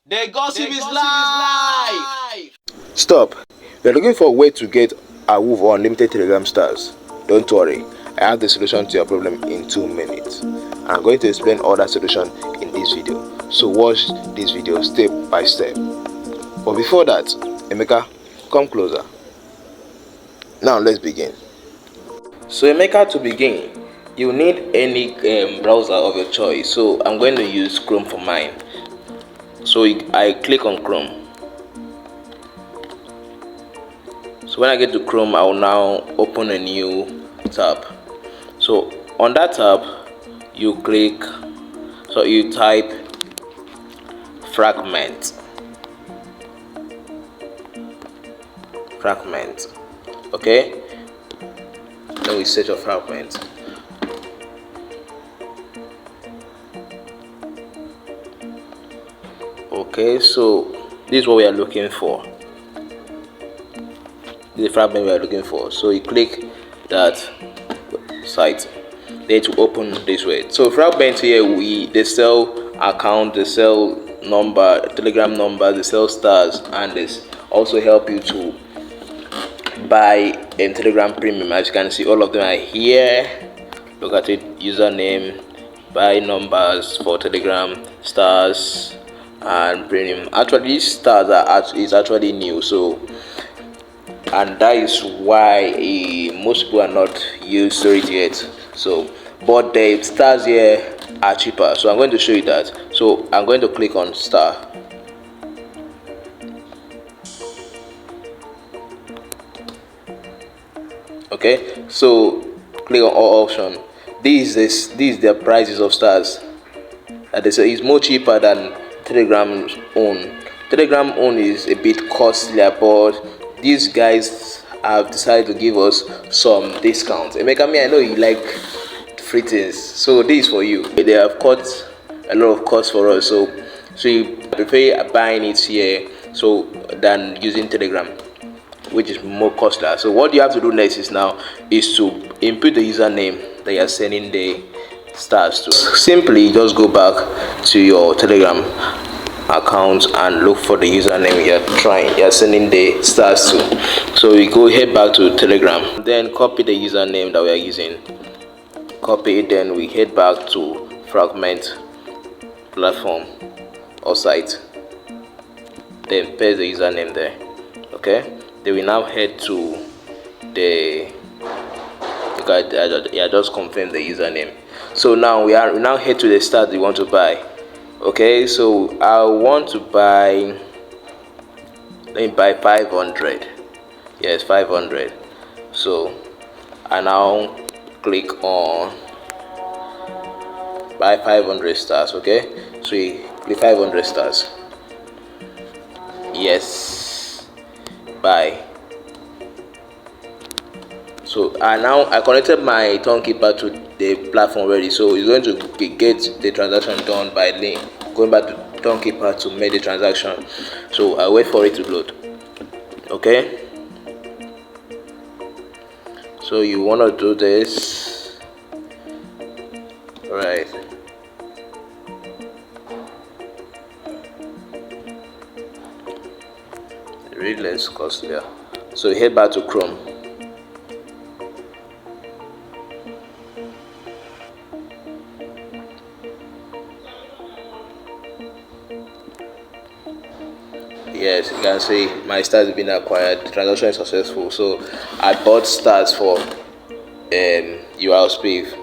The gossip is live! Stop. You're looking for a way to get a move on unlimited Telegram stars. Don't worry, I have the solution to your problem in 2 minutes. I'm going to explain all that solution in this video. So watch this video step by step. But before that, Emeka, come closer. Now let's begin. So Emeka, to begin, you need any browser of your choice. So I'm going to use Chrome for mine. So I click on Chrome. So when I get to Chrome, I will now open a new tab. So on that tab, you click, so you type Fragment. Okay, then we search for Fragment. Okay, so this is what we are looking for. The Fragment we are looking for. So you click that site, then to open this way. So Fragment here, they sell account, they sell number, Telegram number, they sell stars, and this also help you to buy a Telegram premium. As you can see, all of them are here. Look at it: username, buy numbers for Telegram, stars, and premium. Actually, these stars is actually new, so and that is why most people are not used to it yet. So but the stars here are cheaper, so I'm going to show you that. So I'm going to click on star. Okay, so click on all option. This is the prices of stars. They say it's more cheaper than Telegram's own. Telegram own is a bit costlier, but these guys have decided to give us some discounts. Emeka, I know you like free things, so this is for you. They have cut a lot of cost for us, so you prefer buying it here so than using Telegram, which is more costly. So what you have to do next is to input the username that you are sending the stars to. Simply just go back to your Telegram account and look for the username you're sending the stars to. So we go head back to Telegram, then copy the username that we are using, copy it, then we head back to Fragment platform or site, then paste the username there. Okay, then we now head to the I just confirm the username. So now we now head to the stars we want to buy. Okay, so I want to buy, let me buy 500. Yes, 500. So I now click on buy 500 stars. Okay, so you click 500 stars. Yes, buy. So I connected my Townkeeper to the platform already, so it's going to get the transaction done by link going back to Townkeeper to make the transaction. So I wait for it to load. Okay, so you want to do this, right? Really less costlier. So head back to Chrome. Yes, you can see my stars have been acquired. The transaction is successful. So I bought stars for UR Spiv.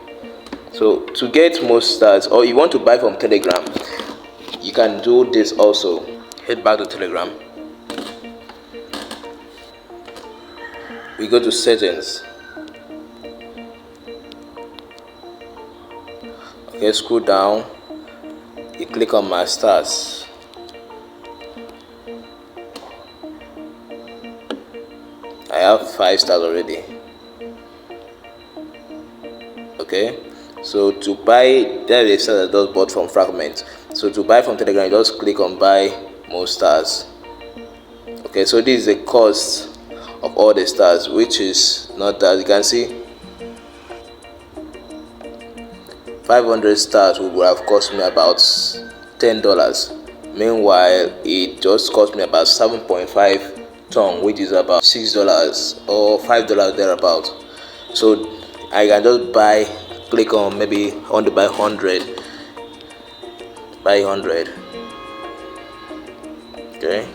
So to get more stars, or you want to buy from Telegram, you can do this also. Head back to Telegram. We go to settings. Okay, scroll down. You click on my stars. I have 5 stars already. Okay, so to buy, there is a star that just bought from Fragment. So to buy from Telegram, you just click on buy more stars. Okay, so this is the cost of all the stars, which is not that you can see. 500 stars would have cost me about $10. Meanwhile, it just cost me about 7.5 tongue, which is about $6 or $5 thereabout. So I can just buy, click on, maybe I want to buy 100, buy 100. Okay,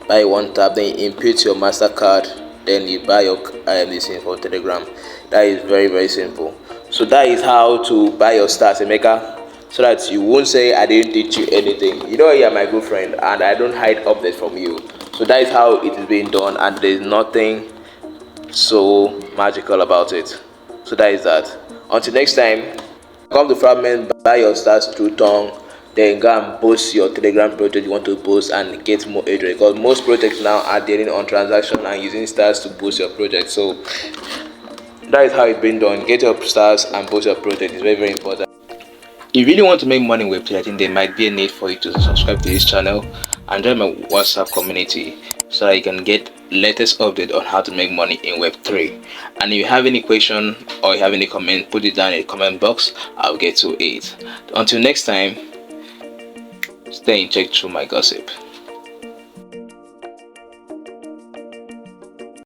buy one tab, then you input your MasterCard, then you buy your this thing for Telegram. That is very simple. So that is how to buy your stars, Emeka, so that you won't say I didn't teach you anything. You know you are my good friend and I don't hide updates from you. So that is how it is being done, and there's nothing so magical about it. So that is that. Until next time, come to Fragment, buy your stars through tongue, then go and boost your Telegram project you want to boost and get more age rate, because most projects now are dealing on transaction and using stars to boost your project. So that is how it's been done. Get your stars and boost your project. It's very important. If you really want to make money in Web3, I think there might be a need for you to subscribe to this channel and join my WhatsApp community so that you can get latest update on how to make money in Web3. And if you have any question or you have any comment, put it down in the comment box. I'll get to it. Until next time, stay in check through my gossip.